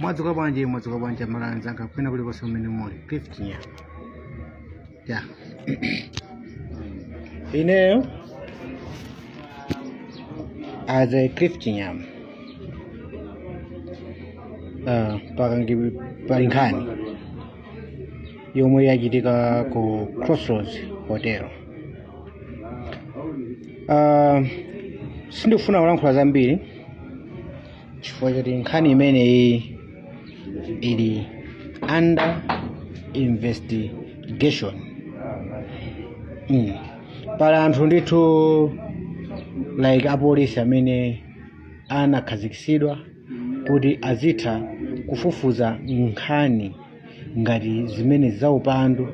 Mwadzuka bwanji malanza kapena kuli kosa umene muli Cliff Chinyama. Yeah. Ineyo as a Cliff Chinyama. Pakangi palinkhani yomwe yachitika ku Crossroads Hotel. Sindifuna kulankhula zambiri chifukwa choti nkhani imeneyi ili under investigation. Pala anthu ndithu like apolisi amene anakhazikitsidwa kuti azitha kufufuza nkhani ngati zimene zaupandu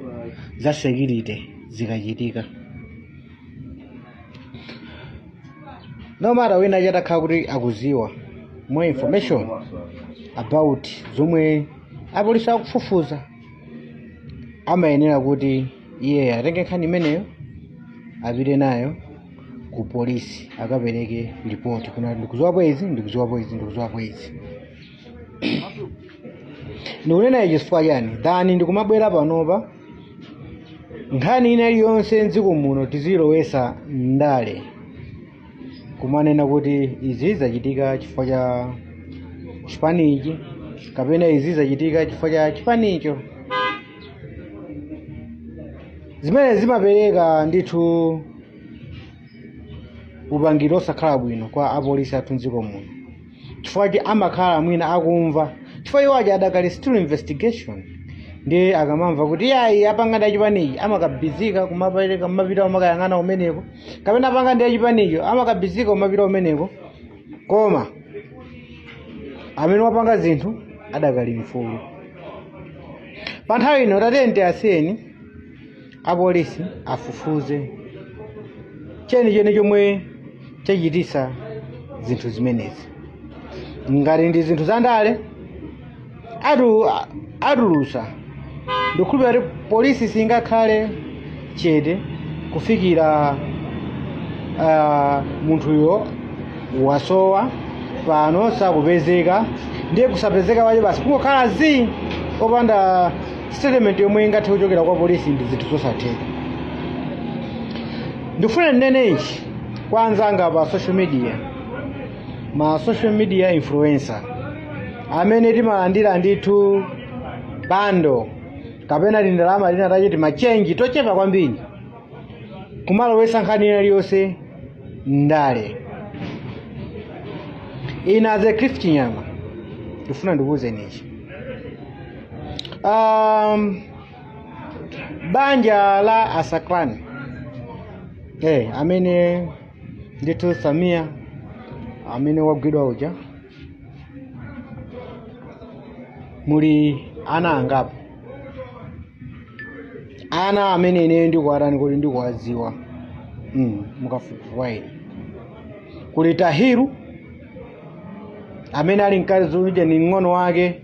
za security zikachitika. No matter wina chatakhala kuti akuziwa more information about zomwe apolisi akufufuza, amayenera kuti iye atenge nkhani imeneyo apite nayo ku polisi akapereke report kuna ndikuziwapo izi. Ndikunena ichi chifukwa chani? Dhani ndikumabwera panopa nkhani ina iliyonse mdziko muno tizilowesa ndale kumanena kuti izi zachitika chifukwa cha chipanichi kapena izi zachitika chifukwa cha chipanicho. Zimene zimapereka ndithu upangiri osakhala bwino kwa apolisi athu mdziko muno chifukwa chi amakhala mwina akumva chifukwa iwo aja adakali still investigation, ndi akamamva kuti yayi apanga ndi chipanichi amakabizika kumapereka mapita umakayang'ana umeneko, kapena apanga ndi chipanicho amakabizika umapita umeneko, koma amene wapanga zinthu adakali mfulu. Pa nthawi ino tatente asiyeni apolisi afufuze cheni chomwe chachitisa zinthu zimenezi. Ngati ndi zinthu zandale atulusa ndikhulupirira kuti polisi singakhale chete kufikira munthuyo wasowa pano sakupezeka, ndiye kusapezeka waje basi kungokhala zi opanda statement yomwe ingathe kuchokera kwa polisi ndi zinthu zosatheka. Ndifuna ndinene ichi kwa anzanga pa social media influencer amene timalandira ndithu bando kapena ndalama linatachiti machenji tochepa kwambiri kumalowesa nkhani ina iliyonse ndale. Ine as a Cliff Chinyama ndifuna ndikuwuzeni ichi. Banja la Asaklan amene ndithu Samia amene wagwidwa uja muli ana angapo? Ana amene ine ndikuwatani kuti ndikuwadziwa mukafufuwa ili kuli Tahiru amene ali mkazi uja ni ng'ono wake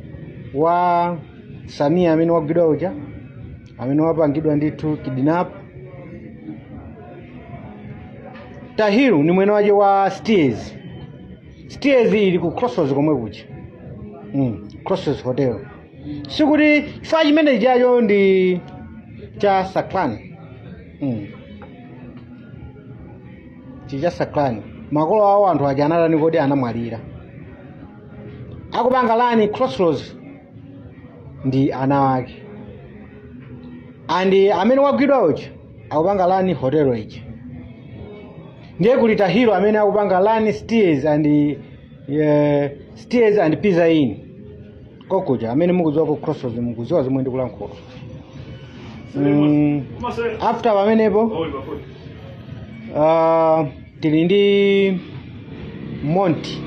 wa Samia amene wagwidwa uja amene wapangidwa ndithu kidnap. Tahiru ni mwene waje wa Steers ili ku Crossroads komwe kuja Crossroads Hotel. Sikuti chifukwa chimene chacho ndi cha Saklan chicha Saklan makolo awo anthu aja anatani kodi anamwalira akupanga lani Crossroads ndi ana wake, andi amene wagwidwa uja akupanga lani hotel ija. Ndiye kuli Tahiru amene akupanga lani Steers and Pizza Inn kokuja amene mukudziwa ku Crossroads, mukudziwa zomwe ndikulankhula. After pamenepo tili ndi Monty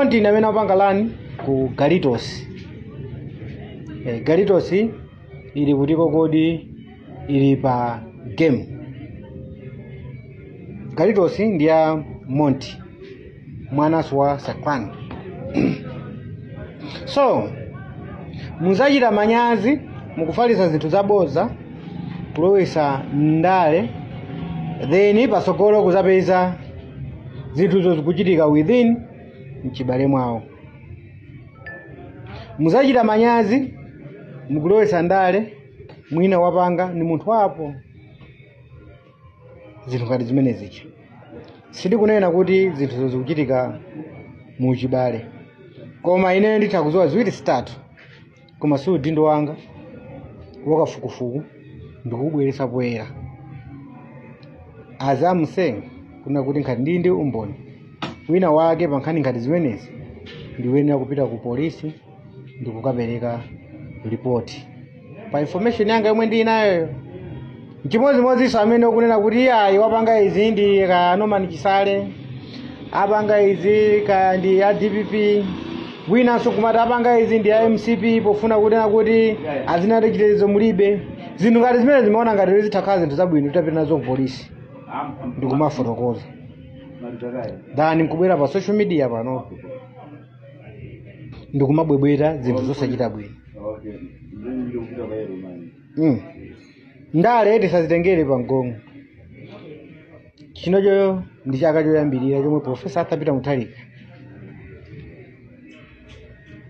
ndi amene akupanga lani ku Galitos. Galitos ili kutiko kodi ili pa game. Galitos ndi ya Monty mwanasu wa Saklan. So muzachita manyazi mukufalisa zinthu zaboza kulowesa ndale, then pasogolo kuzapeza zinthu zikuchitika within mchibale mwawo. muzachita manyazi mukulowesa ndale mwina wapanga ni munthu wapo. Zinthu ngati zimene zichi sindikunena kuti zinthu zikuchitika muchibale, koma ine nditha kuzowa ziwiri zitatu, koma si udindo wanga wakafukufuku ndikubweretsa poyera. Azamusenga kuna kuti nkhati ndi umboni wina wake pa nkhani ngati zimenezi ndiwenera kupita ku polisi ndikukapereka ripoti pa information yanga yomwe ndi nayo. Chimodzimodzinso amene ukunena kuti ayi wapanga izi ndi ka Norman Chisale, apanga izi ka ndi a DPP, winanso kumati apanga izi ndi a MCP pofuna kunena kuti azinati chitetezo mulibe. Zinthu ngati zimene zimaona ngati zitakhala zinthu zabwino tutapita nazo ku polisi ndikumafotokoza. Dani nkubwera pa social media pano ndikumabwebweta zinthu zosachita bwino. Ndale tisazitengere pa mgongo. Chinocho ndi chaka choyambirira chomwe Profesa Arthur Peter Mutharika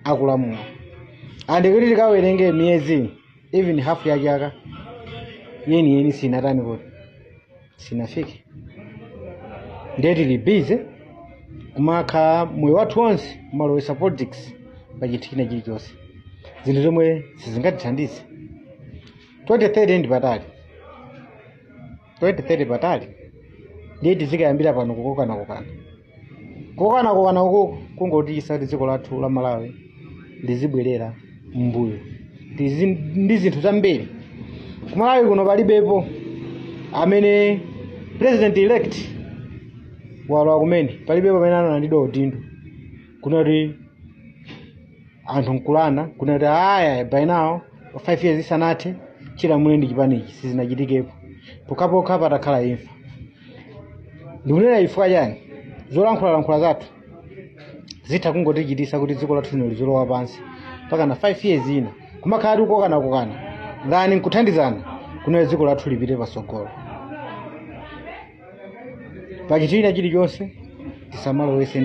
akulamula. Andikuti tikawerenge miyezi even half ya chaka yeni sinatani kuti sinafike. Ndeti libize kumakha moyo wathu wonse kumalowesa politics pachitikina chilichonse. Zinthu zomwe sizingatithandize. 2030 ndi patali. 2030 patali. Ndeti zikayambira pano kukokana. Kukokana uku kungoti isati dziko lathu la Malawi lizibwerera mbuyo. Ndi zinthu zambiri. Ku Malawi kuno palibepo amene president elect walo kumene palibepo amene analandidwa udindo. Kunoti anthu nkulana kunoti aya by now 5 years isanathe chilamuliro ndi chipanichi sizinachitikepo. Pokapoka patakhala imfa. Ndikunena ifwa chani zolankhula zathu zitha kungotichitisa kuti dziko lathu lino lizolowa pansi mpaka na 5 years ina kumakhala tikukokana ngani nkuthandizana kunena dziko lathu lipite pasogolo. Pachitina chilichonse tisamalowese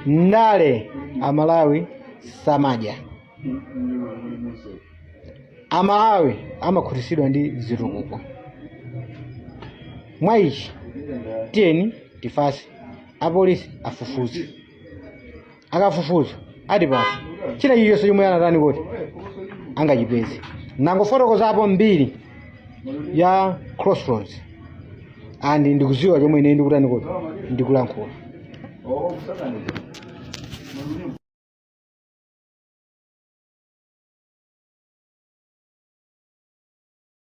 ndale Amalawi samadya. Amalawi amakhutisidwa ndi zitukuko. Mwaichi tiyeni tifase apolisi afufuze. Akafufuza atipasa china chilichonse chomwe anatani kuti angachipeze. Nangofotokozapo mbiri ya Crossroads andi ndikuziwa chomwe ine ndikutani kuti ndikulankhula.